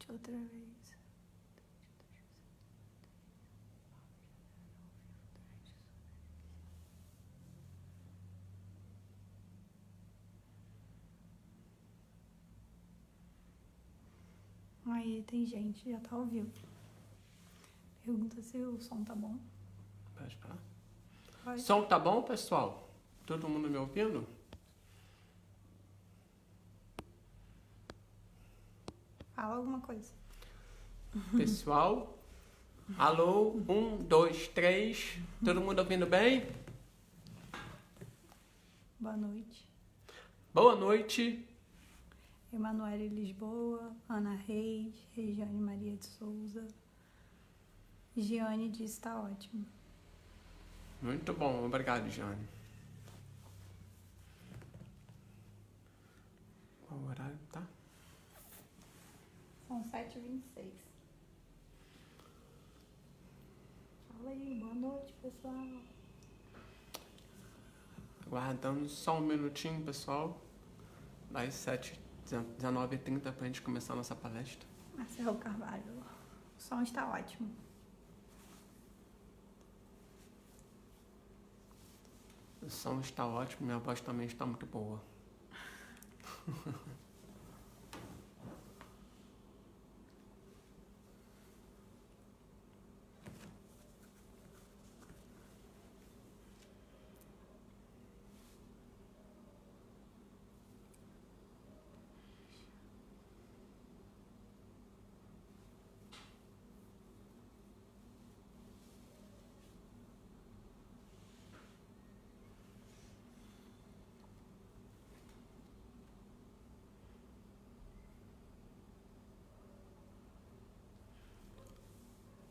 outra vez. Aí tem gente, já tá ao vivo. Pergunta se o som tá bom. Pode parar. Vai. Som tá bom, pessoal? Todo mundo me ouvindo? Fala alguma coisa. Pessoal? Alô? 1, 2, 3. Todo mundo ouvindo bem? Boa noite. Boa noite. Emanuele Lisboa, Ana Reis, Regiane Maria de Souza. Giane diz tá ótimo. Muito bom, obrigado, Jane. Qual o horário tá? São 7h26. Fala aí, boa noite, pessoal. Aguardando só um minutinho, pessoal. Das 19h30 pra gente começar a nossa palestra. Marcelo Carvalho, o som está ótimo. O som está ótimo, minha voz também está muito boa.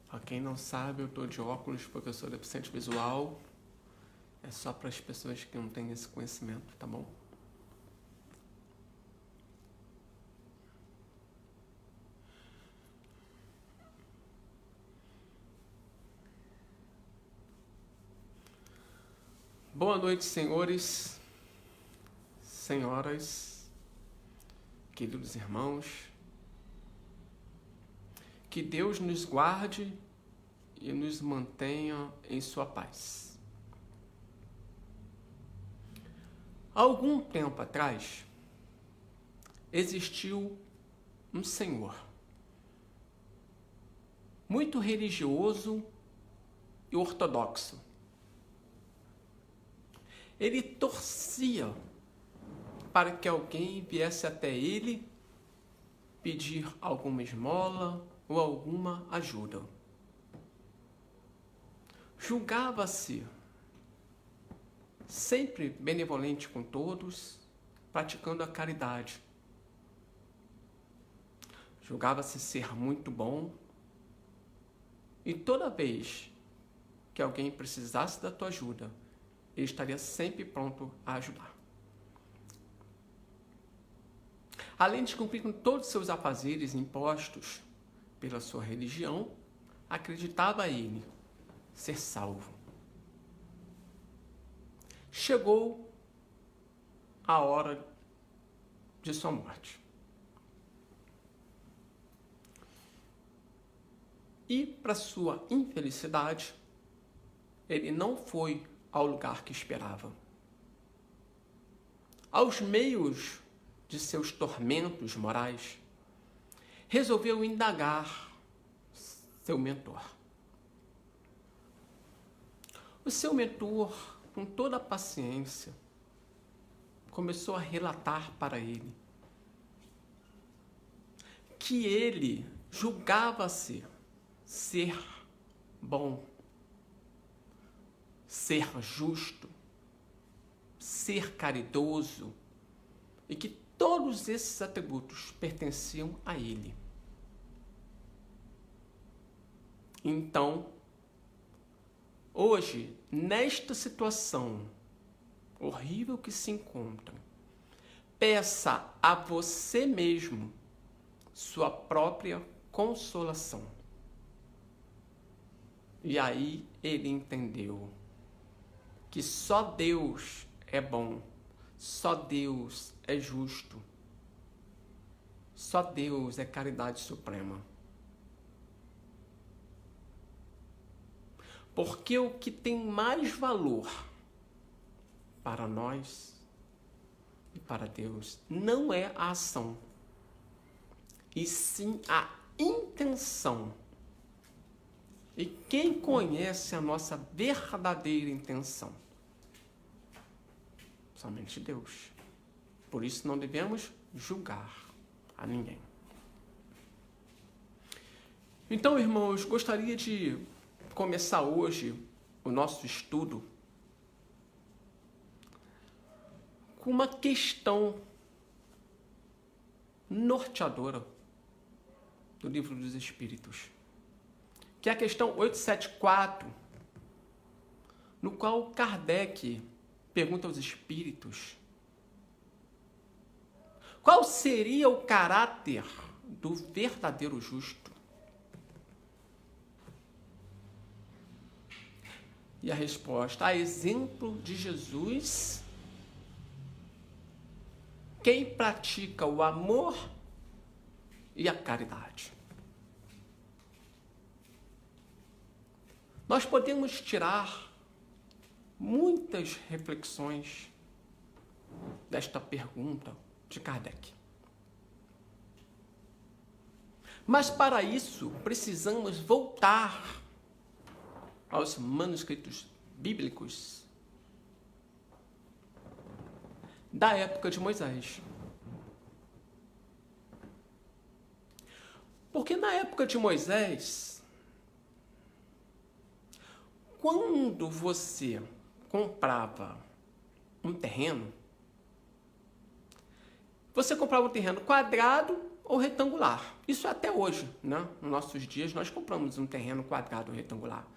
Pra quem não sabe, eu tô de óculos porque eu sou deficiente visual. É só para as pessoas que não têm esse conhecimento, tá bom? Boa noite, senhores, senhoras, queridos irmãos. Que Deus nos guarde e nos mantenha em sua paz. Há algum tempo atrás, existiu um senhor muito religioso e ortodoxo. Ele torcia para que alguém viesse até ele pedir alguma esmola ou alguma ajuda. Julgava-se sempre benevolente com todos, praticando a caridade. Julgava-se ser muito bom, e toda vez que alguém precisasse da tua ajuda, ele estaria sempre pronto a ajudar. Além de cumprir com todos os seus afazeres impostos pela sua religião, acreditava ele ser salvo. Chegou a hora de sua morte. E, para sua infelicidade, ele não foi ao lugar que esperava. Aos meios de seus tormentos morais, resolveu indagar seu mentor. O seu mentor, com toda a paciência, começou a relatar para ele que ele julgava-se ser bom, ser justo, ser caridoso, e que todos esses atributos pertenciam a ele. Então, hoje, nesta situação horrível que se encontra, peça a você mesmo sua própria consolação. E aí ele entendeu que só Deus é bom, só Deus é justo, só Só Deus é caridade suprema. Porque o que tem mais valor para nós e para Deus não é a ação, e sim a intenção. E quem conhece a nossa verdadeira intenção? Somente Deus. Por isso não devemos julgar a ninguém. Então, irmãos, gostaria de começar hoje o nosso estudo com uma questão norteadora do Livro dos Espíritos, que é a questão 874, no qual Kardec pergunta aos espíritos qual seria o caráter do verdadeiro justo. E a resposta, a exemplo de Jesus, quem pratica o amor e a caridade. Nós podemos tirar muitas reflexões desta pergunta de Kardec. Mas para isso precisamos voltar aos manuscritos bíblicos da época de Moisés. Porque na época de Moisés, quando você comprava um terreno, você comprava um terreno quadrado ou retangular. Isso até hoje, né? Nos nossos dias, nós compramos um terreno quadrado ou retangular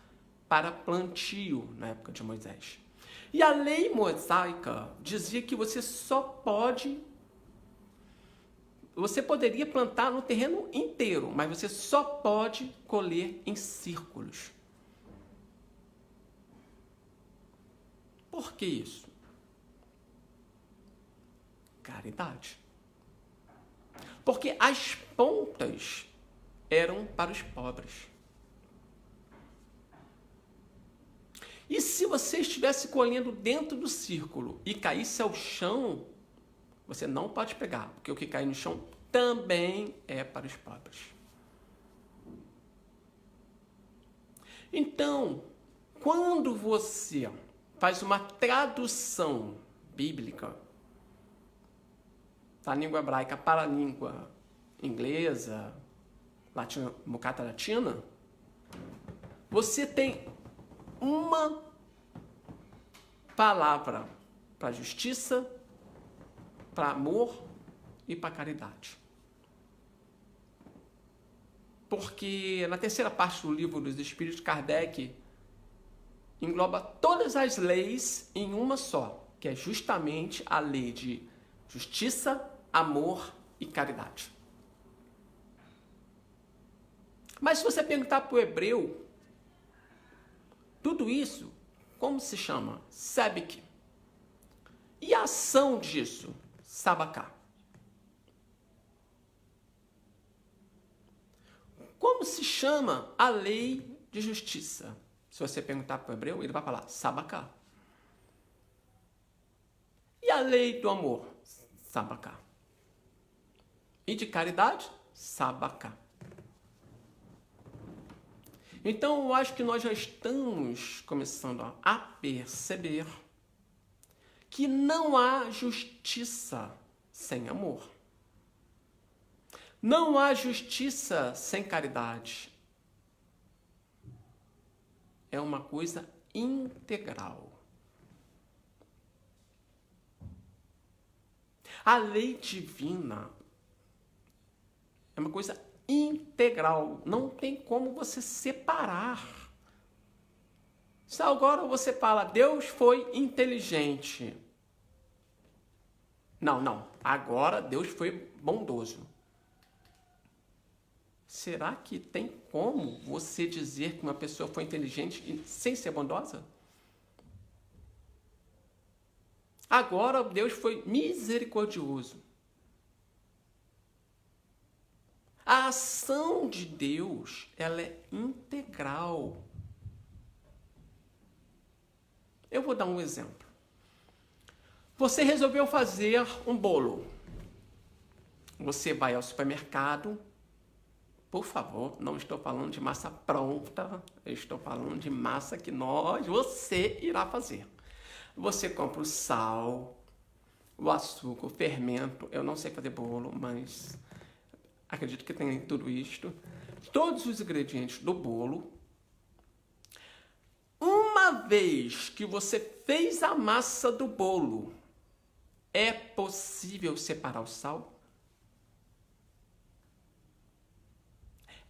para plantio na época de Moisés. E a lei mosaica dizia que você poderia plantar no terreno inteiro, mas você só pode colher em círculos. Por que isso? Caridade. Porque as pontas eram para os pobres. E se você estivesse colhendo dentro do círculo e caísse ao chão, você não pode pegar, porque o que cai no chão também é para os pobres. Então, quando você faz uma tradução bíblica da língua hebraica para a língua inglesa, mucata latina, você tem uma palavra para justiça, para amor e para caridade. Porque na terceira parte do Livro dos Espíritos, Kardec engloba todas as leis em uma só, que é justamente a lei de justiça, amor e caridade. Mas se você perguntar para o hebreu, tudo isso, como se chama? Sebek. E a ação disso? Sabaká. Como se chama a lei de justiça? Se você perguntar para o hebreu, ele vai falar Sabaká. E a lei do amor? Sabaká. E de caridade? Sabaká. Então, eu acho que nós já estamos começando a perceber que não há justiça sem amor. Não há justiça sem caridade. É uma coisa integral. A lei divina é uma coisa integral. Não tem como você separar. Se agora você fala, Deus foi inteligente. Não. Agora Deus foi bondoso. Será que tem como você dizer que uma pessoa foi inteligente sem ser bondosa? Agora Deus foi misericordioso. A ação de Deus, ela é integral. Eu vou dar um exemplo. Você resolveu fazer um bolo. Você vai ao supermercado. Por favor, não estou falando de massa pronta. Eu estou falando de massa que você irá fazer. Você compra o sal, o açúcar, o fermento. Eu não sei fazer bolo, mas acredito que tem tudo isto. Todos os ingredientes do bolo. Uma vez que você fez a massa do bolo, é possível separar o sal?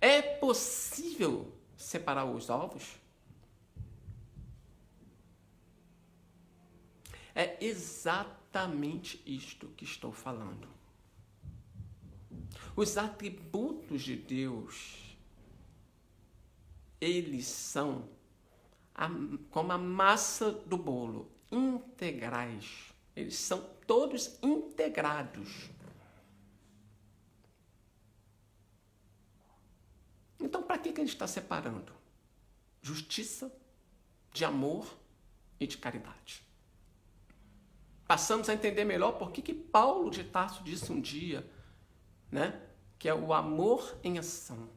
É possível separar os ovos? É exatamente isto que estou falando. Os atributos de Deus, eles são como a massa do bolo, integrais. Eles são todos integrados. Então, para que ele está separando? Justiça, de amor e de caridade. Passamos a entender melhor por que Paulo de Tarso disse um dia, né, que é o amor em ação.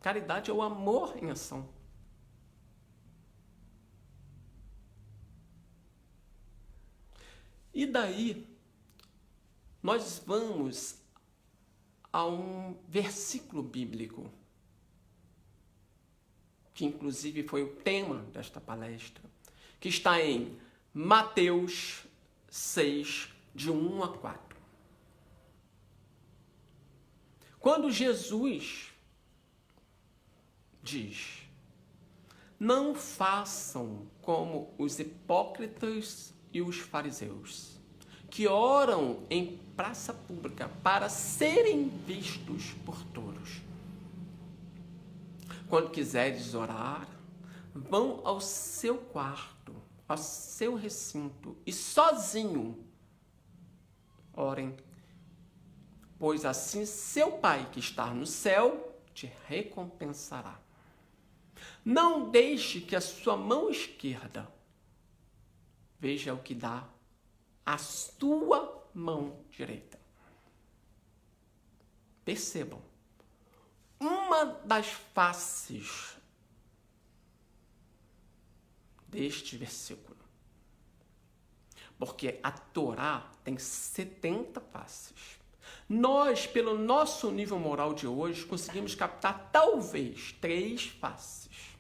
Caridade é o amor em ação. E daí, nós vamos a um versículo bíblico, que inclusive foi o tema desta palestra, que está em Mateus 6, de 1 a 4. Quando Jesus diz: não façam como os hipócritas e os fariseus, que oram em praça pública para serem vistos por todos. Quando quiseres orar, vão ao seu quarto, ao seu recinto e sozinho orem, pois assim seu Pai que está no céu te recompensará. Não deixe que a sua mão esquerda veja o que dá a sua mão direita. Percebam, uma das faces deste versículo, porque a Torá tem 70 faces. Nós, pelo nosso nível moral de hoje, conseguimos captar talvez 3 faces.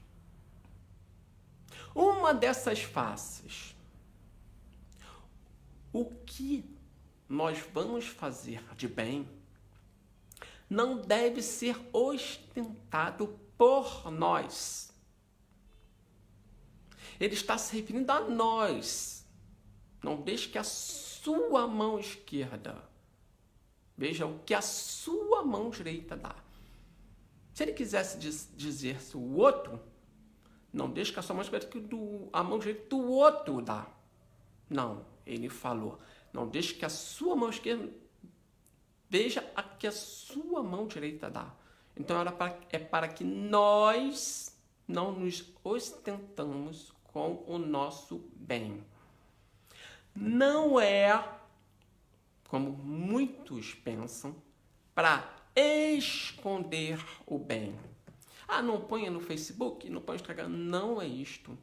Uma dessas faces, o que nós vamos fazer de bem não deve ser ostentado por nós. Ele está se referindo a nós. Não deixe que a sua mão esquerda veja o que a sua mão direita dá. Se ele quisesse dizer se o outro, não deixe que a sua mão esquerda que a mão direita do outro dá. Não, ele falou, não deixe que a sua mão esquerda veja a que a sua mão direita dá. Então é para que nós não nos ostentamos com o nosso bem. Não é, como muitos pensam, para esconder o bem. Ah, não ponha no Facebook, não ponha no Instagram. Não é isto.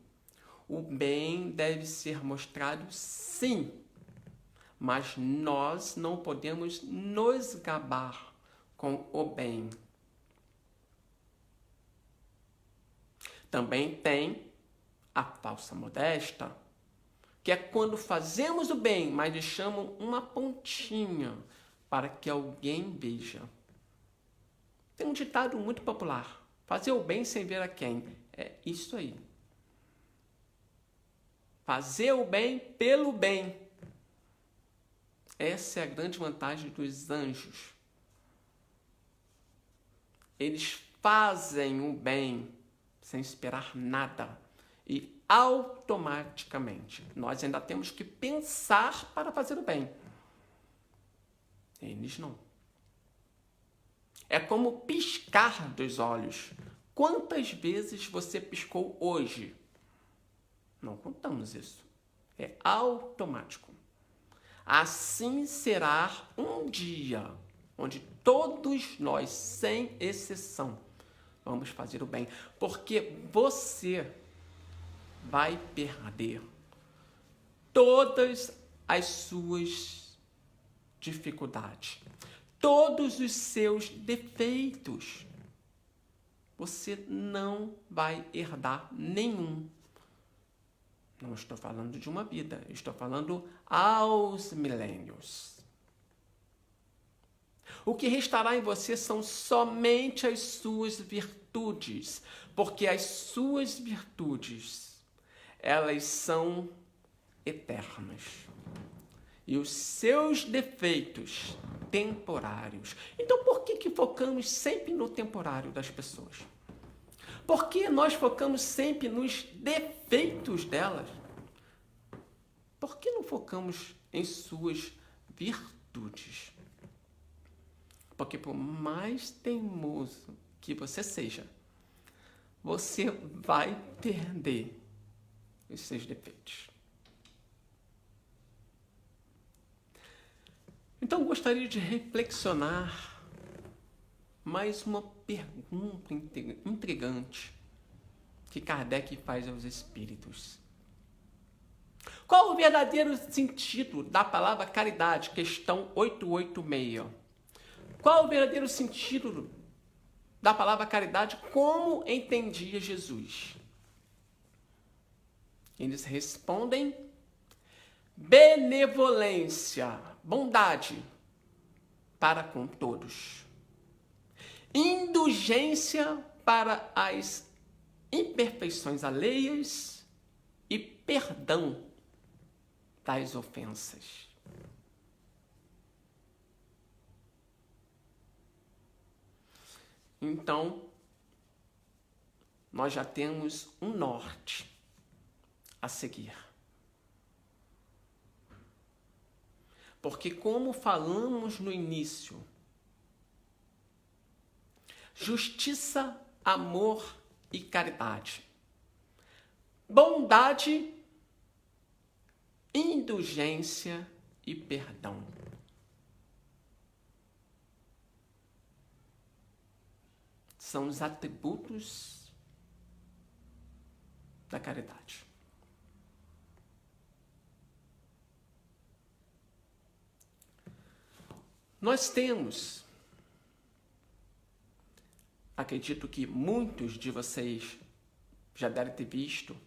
O bem deve ser mostrado, sim, mas nós não podemos nos gabar com o bem. Também tem a falsa modéstia, que é quando fazemos o bem, mas deixamos uma pontinha para que alguém veja. Tem um ditado muito popular: fazer o bem sem ver a quem. É isso aí. Fazer o bem pelo bem. Essa é a grande vantagem dos anjos. Eles fazem o bem sem esperar nada. E automaticamente. Nós ainda temos que pensar para fazer o bem. Eles não. É como piscar dos olhos. Quantas vezes você piscou hoje? Não contamos isso. É automático. Assim será um dia onde todos nós, sem exceção, vamos fazer o bem. Porque você vai perder todas as suas dificuldades, todos os seus defeitos. Você não vai herdar nenhum. Não estou falando de uma vida, estou falando aos milênios. O que restará em você são somente as suas virtudes, porque as suas virtudes, elas são eternas. E os seus defeitos, temporários. Então, por que focamos sempre no temporário das pessoas? Por que nós focamos sempre nos defeitos delas? Por que não focamos em suas virtudes? Porque por mais teimoso que você seja, você vai perder os seus defeitos. Então, gostaria de reflexionar mais uma pergunta intrigante que Kardec faz aos espíritos. Qual o verdadeiro sentido da palavra caridade? Questão 886. Qual o verdadeiro sentido da palavra caridade? Como entendia Jesus? Eles respondem: benevolência, bondade para com todos. Indulgência para as imperfeições alheias e perdão das ofensas. Então, nós já temos um norte a seguir. Porque, como falamos no início, justiça, amor e caridade. Bondade, indulgência e perdão. São os atributos da caridade. Nós temos, acredito que muitos de vocês já devem ter visto,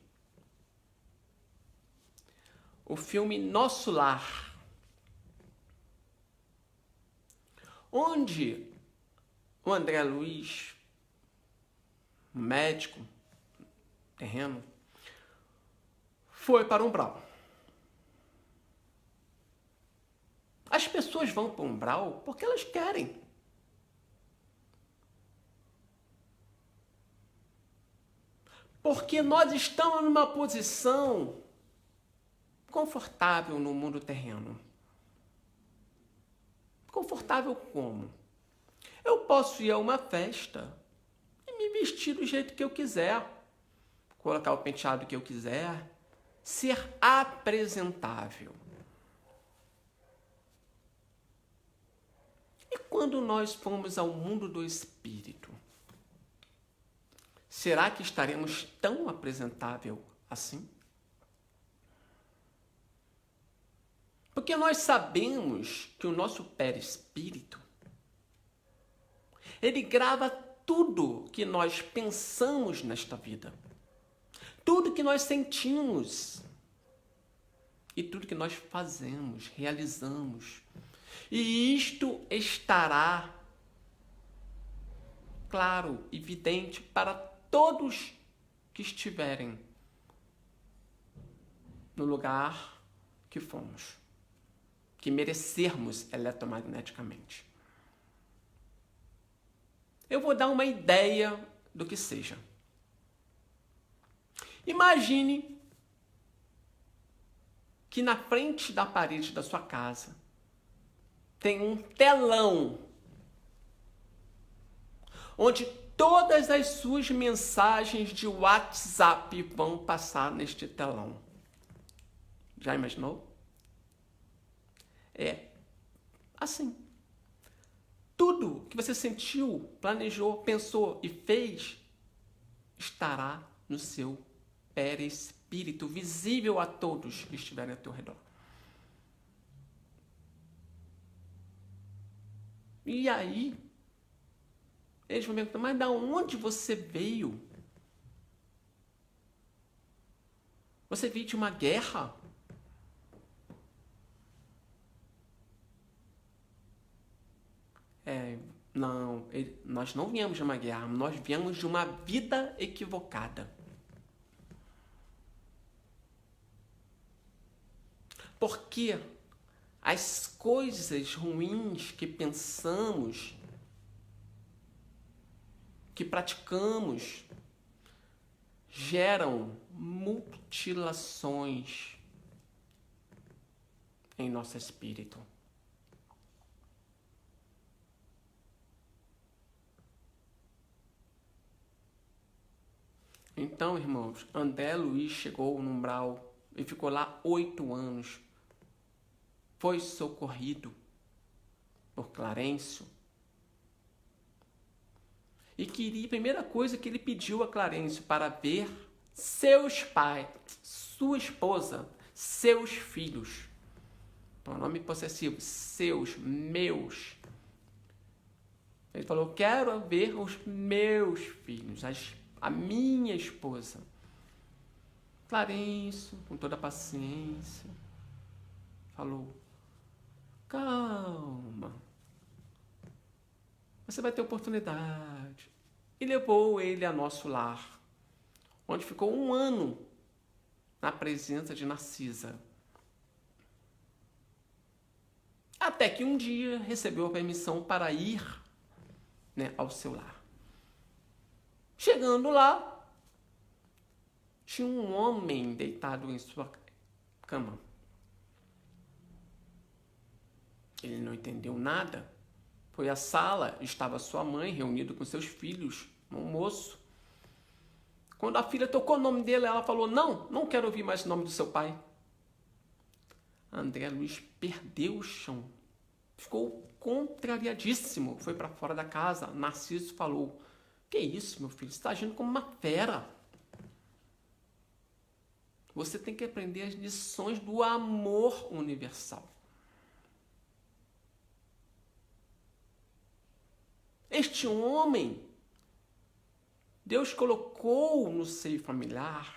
o filme Nosso Lar, onde o André Luiz, um médico terreno, foi para o umbral. As pessoas vão para o umbral porque elas querem. Porque nós estamos numa posição confortável no mundo terreno. Confortável como? Eu posso ir a uma festa e me vestir do jeito que eu quiser, colocar o penteado que eu quiser, ser apresentável. E quando nós formos ao mundo do espírito, será que estaremos tão apresentável assim? Porque nós sabemos que o nosso perispírito, ele grava tudo que nós pensamos nesta vida, tudo que nós sentimos e tudo que nós fazemos, realizamos. E isto estará claro, evidente para todos que estiverem no lugar que fomos, que merecermos eletromagneticamente. Eu vou dar uma ideia do que seja. Imagine que na frente da parede da sua casa tem um telão onde todas as suas mensagens de WhatsApp vão passar neste telão. Já imaginou? É assim. Tudo que você sentiu, planejou, pensou e fez estará no seu perispírito, visível a todos que estiverem ao teu redor. E aí, eles vão perguntar, mas de onde você veio? Você veio de uma guerra? Não, nós não viemos de uma guerra, nós viemos de uma vida equivocada. Porque as coisas ruins que pensamos, que praticamos, geram mutilações em nosso espírito. Então, irmãos, André Luiz chegou no umbral e ficou lá 8 anos. Foi socorrido por Clarencio. E a primeira coisa que ele pediu a Clarencio para ver seus pais, sua esposa, seus filhos. Pronome possessivo, seus, meus. Ele falou, quero ver os meus filhos, a minha esposa. Clarencio, com toda a paciência, falou, calma, você vai ter oportunidade. E levou ele a nosso lar, onde ficou 1 ano na presença de Narcisa. Até que um dia recebeu a permissão para ir, ao seu lar. Chegando lá, tinha um homem deitado em sua cama. Ele não entendeu nada. Foi à sala, estava sua mãe reunida com seus filhos no almoço. Quando a filha tocou o nome dele, ela falou, não quero ouvir mais o nome do seu pai. André Luiz perdeu o chão. Ficou contrariadíssimo. Foi para fora da casa. Narciso falou, que isso, meu filho? Você está agindo como uma fera. Você tem que aprender as lições do amor universal. Este homem, Deus colocou no seio familiar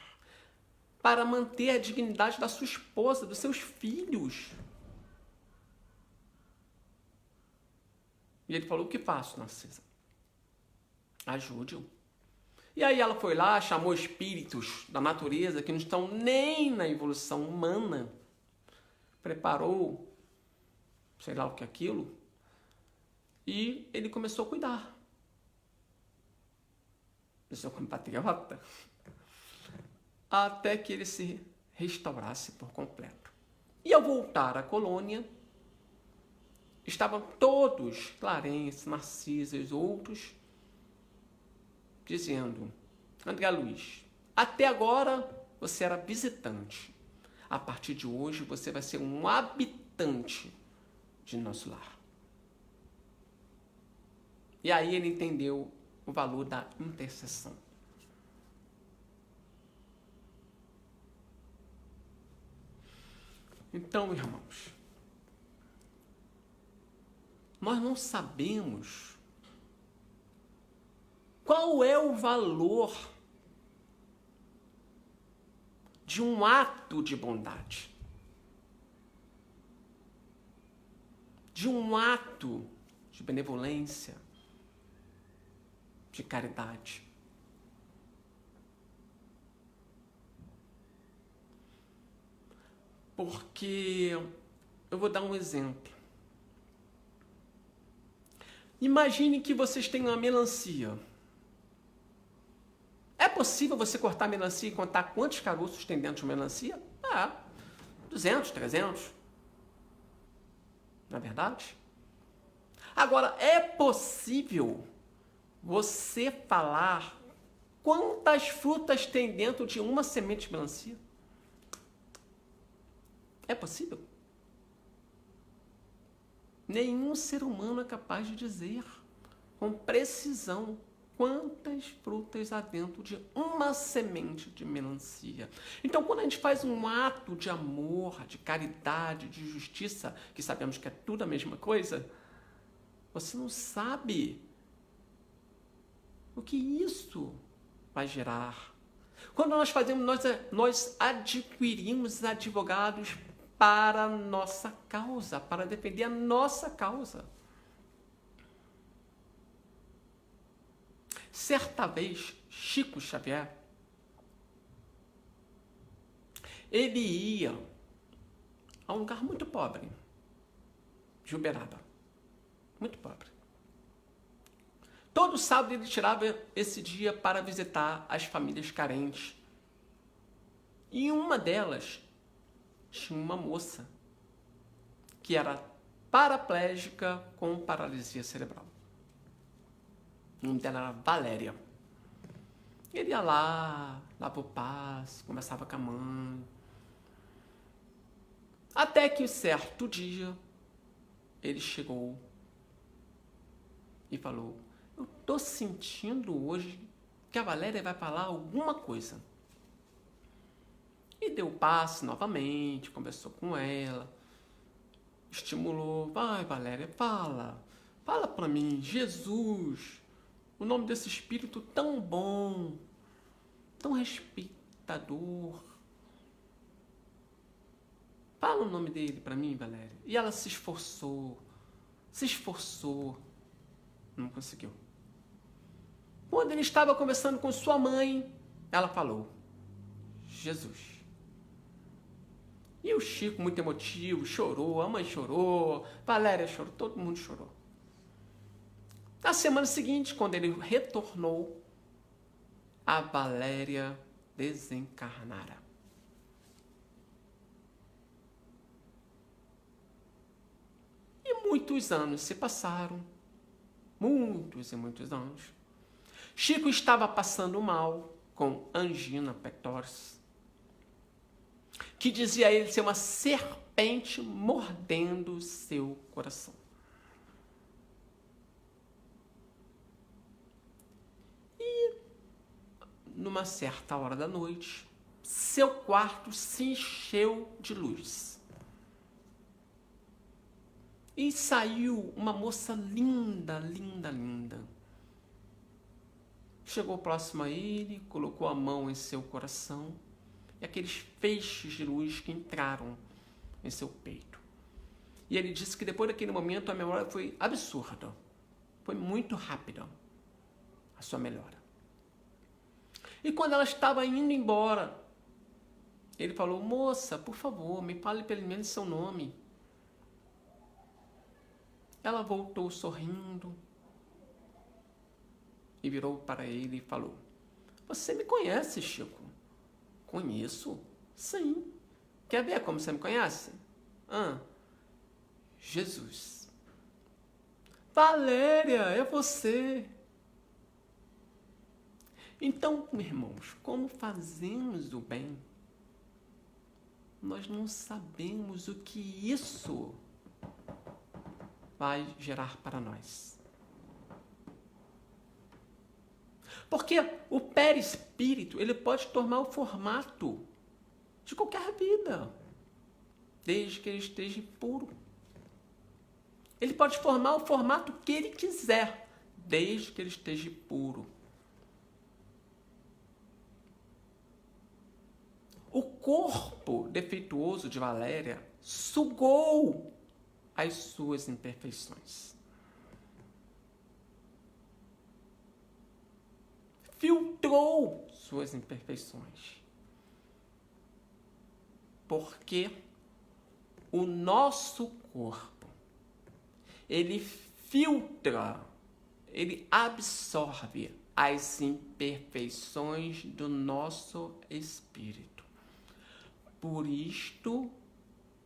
para manter a dignidade da sua esposa, dos seus filhos. E ele falou, o que faço, Narcisa? Ajude-o. E aí ela foi lá, chamou espíritos da natureza que não estão nem na evolução humana, preparou, sei lá o que é aquilo, e ele começou a cuidar. Eu sou compatriota. Até que ele se restaurasse por completo. E ao voltar à colônia, estavam todos, Clarencio, Narcisa e os outros, dizendo, André Luiz, até agora você era visitante. A partir de hoje você vai ser um habitante de nosso lar. E aí ele entendeu o valor da intercessão. Então, irmãos, nós não sabemos qual é o valor de um ato de bondade, de um ato de benevolência, de caridade. Porque eu vou dar um exemplo. Imagine que vocês têm uma melancia. É possível você cortar a melancia e contar quantos caroços tem dentro de uma melancia? 200, 300. Não é verdade? Agora, é possível você falar quantas frutas tem dentro de uma semente de melancia? É possível? Nenhum ser humano é capaz de dizer com precisão quantas frutas há dentro de uma semente de melancia. Então, quando a gente faz um ato de amor, de caridade, de justiça, que sabemos que é tudo a mesma coisa, você não sabe o que isso vai gerar. Quando nós fazemos, nós adquirimos advogados para a nossa causa, para defender a nossa causa. Certa vez, Chico Xavier, ele ia a um lugar muito pobre, de Uberaba, muito pobre. Todo sábado ele tirava esse dia para visitar as famílias carentes. E uma delas tinha uma moça que era paraplégica com paralisia cerebral. O nome dela era Valéria. Ele ia lá, dava o passo, conversava com a mãe. Até que certo dia, ele chegou e falou: eu tô sentindo hoje que a Valéria vai falar alguma coisa. E deu o passo novamente, conversou com ela, estimulou. Vai, Valéria, fala. Fala pra mim, Jesus, o nome desse espírito tão bom, tão respeitador. Fala o nome dele pra mim, Valéria. E ela se esforçou, não conseguiu. Quando ele estava conversando com sua mãe, ela falou: Jesus. E o Chico, muito emotivo, chorou, a mãe chorou, Valéria chorou, todo mundo chorou. Na semana seguinte, quando ele retornou, a Valéria desencarnara. E muitos anos se passaram, muitos e muitos anos. Chico estava passando mal com angina pectoris, que dizia a ele ser uma serpente mordendo seu coração. E, numa certa hora da noite, seu quarto se encheu de luz. E saiu uma moça linda, linda, linda. Chegou próximo a ele, colocou a mão em seu coração, e aqueles feixes de luz que entraram em seu peito. E ele disse que depois daquele momento a memória foi absurda. Foi muito rápida a sua melhora. E quando ela estava indo embora, ele falou: moça, por favor, me fale pelo menos seu nome. Ela voltou sorrindo e virou para ele e falou: você me conhece, Chico? Conheço? Sim. Quer ver como você me conhece? Jesus. Valéria, é você. Então, irmãos, como fazemos o bem, nós não sabemos o que isso vai gerar para nós. Porque o perispírito, ele pode tomar o formato de qualquer vida, desde que ele esteja puro. Ele pode formar o formato que ele quiser, desde que ele esteja puro. O corpo defeituoso de Valéria sugou as suas imperfeições. Filtrou suas imperfeições. Porque o nosso corpo, ele filtra, ele absorve as imperfeições do nosso espírito. Por isto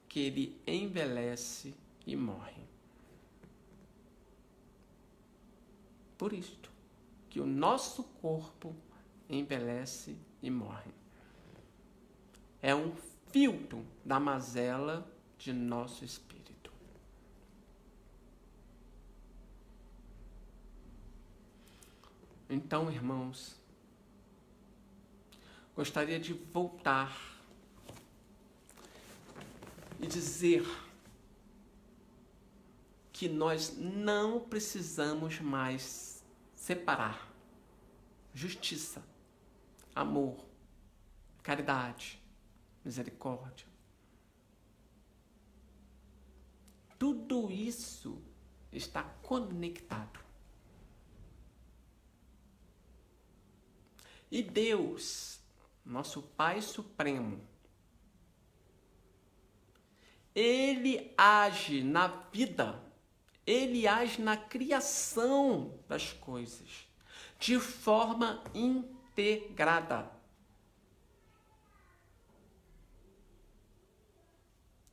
que ele envelhece e morre. Por isto. que o nosso corpo envelhece e morre. É um filtro da mazela de nosso espírito. Então, irmãos, gostaria de voltar e dizer que nós não precisamos mais separar justiça, amor, caridade, misericórdia. Tudo isso está conectado. E Deus, nosso Pai Supremo, Ele age na vida, Ele age na criação das coisas de forma integrada.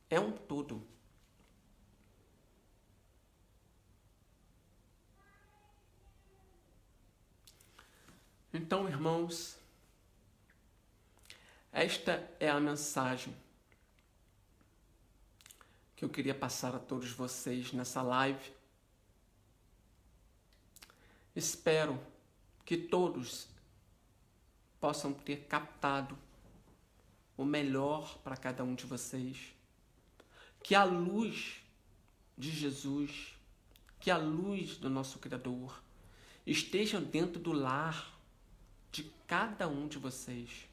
É um todo. Então, irmãos, esta é a mensagem que eu queria passar a todos vocês nessa live. Espero que todos possam ter captado o melhor para cada um de vocês. Que a luz de Jesus, que a luz do nosso Criador esteja dentro do lar de cada um de vocês.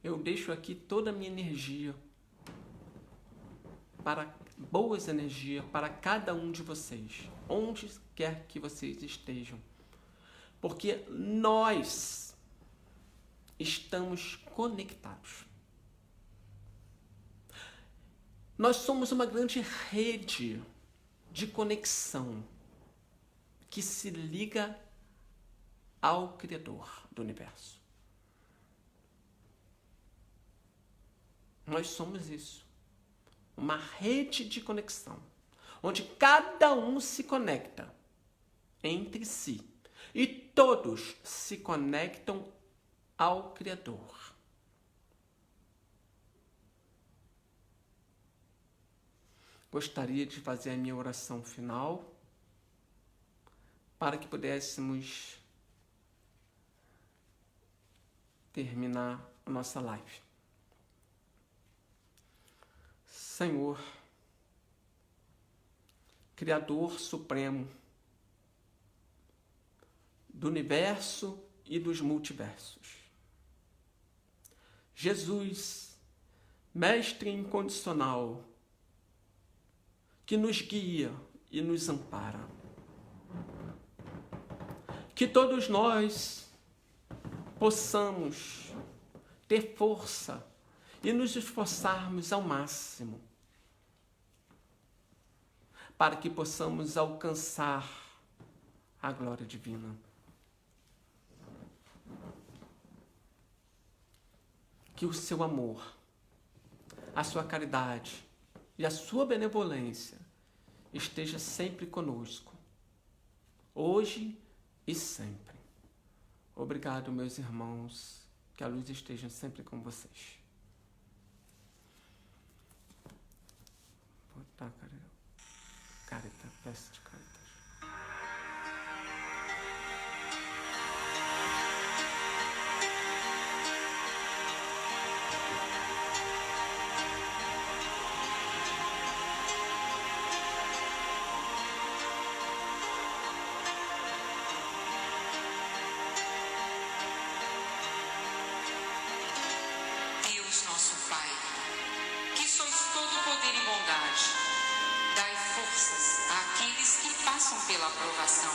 Eu deixo aqui toda a minha energia para boas energias para cada um de vocês, onde quer que vocês estejam. Porque nós estamos conectados. Nós somos uma grande rede de conexão que se liga ao Criador do universo. Nós somos isso. Uma rede de conexão, onde cada um se conecta entre si e todos se conectam ao Criador. Gostaria de fazer a minha oração final para que pudéssemos terminar a nossa live. Senhor, Criador Supremo do universo e dos multiversos. Jesus, Mestre incondicional, que nos guia e nos ampara. Que todos nós possamos ter força e nos esforçarmos ao máximo para que possamos alcançar a glória divina. Que o seu amor, a sua caridade e a sua benevolência esteja sempre conosco, hoje e sempre. Obrigado, meus irmãos, que a luz esteja sempre com vocês. Vou botar careta, peça de caretas. Deus, nosso Pai, que sois todo poder e bondade, dai forças àqueles que passam pela provação,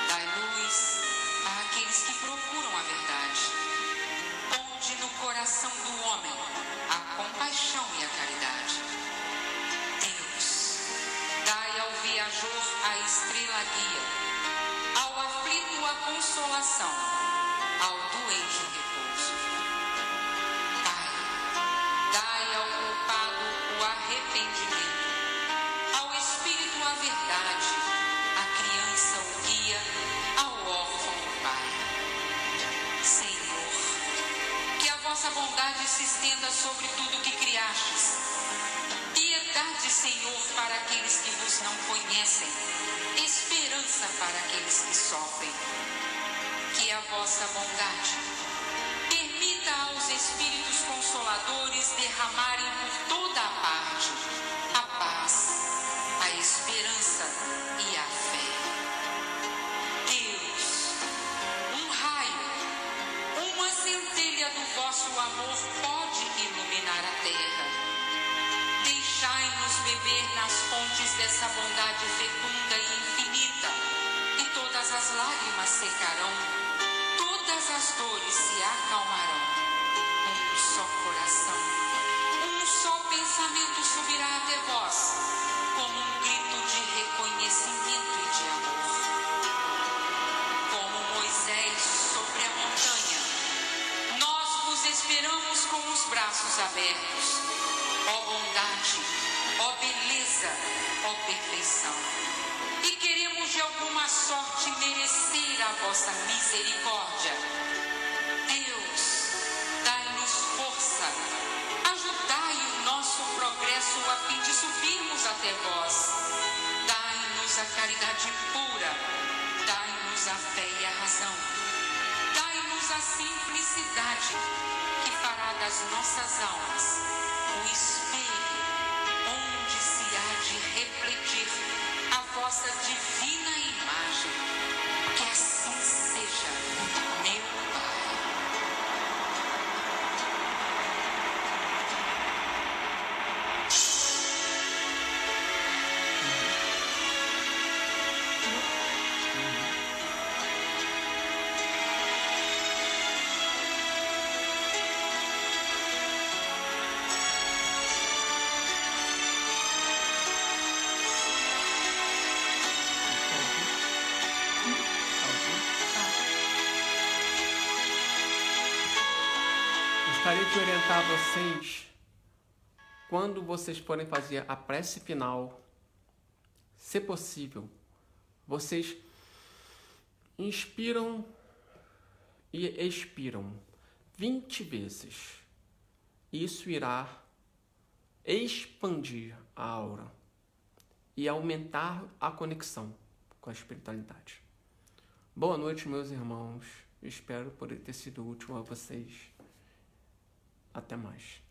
dai luz àqueles que procuram a verdade, ponde no coração do homem a compaixão e a caridade. Deus, dai ao viajor a estrela guia, ao aflito a consolação, ao doente o repouso. Dai ao culpado o arrependimento, ao espírito a verdade, à criança desgastes. Piedade, Senhor, para aqueles que vos não conhecem. Esperança para aqueles que sofrem. Que a vossa bondade permita aos Espíritos Consoladores derramarem por toda a parte a paz, a esperança e a fé. Deus, um raio, uma centelha do vosso amor pode iluminar a terra. Deixai-nos beber nas fontes dessa bondade fecunda e infinita, e todas as lágrimas secarão, todas as dores se acalmarão. Um só coração, um só pensamento subirá até vós, como um grito de reconhecimento e de amor. Como Moisés sobre a montanha, nós vos esperamos com os braços abertos. Ó bondade, ó beleza, ó perfeição. E queremos de alguma sorte merecer a vossa misericórdia. Deus, dai-nos força, ajudai o nosso progresso a fim de subirmos até vós. Dai-nos a caridade pura, dai-nos a fé e a razão. Dai-nos a simplicidade que fará das nossas almas o espelho onde se há de refletir a vossa divina imagem. Que assim seja, meu Pai. Gostaria de orientar vocês, quando vocês forem fazer a prece final, se possível, vocês inspiram e expiram 20 vezes. Isso irá expandir a aura e aumentar a conexão com a espiritualidade. Boa noite, meus irmãos. Espero poder ter sido útil a vocês. Até mais.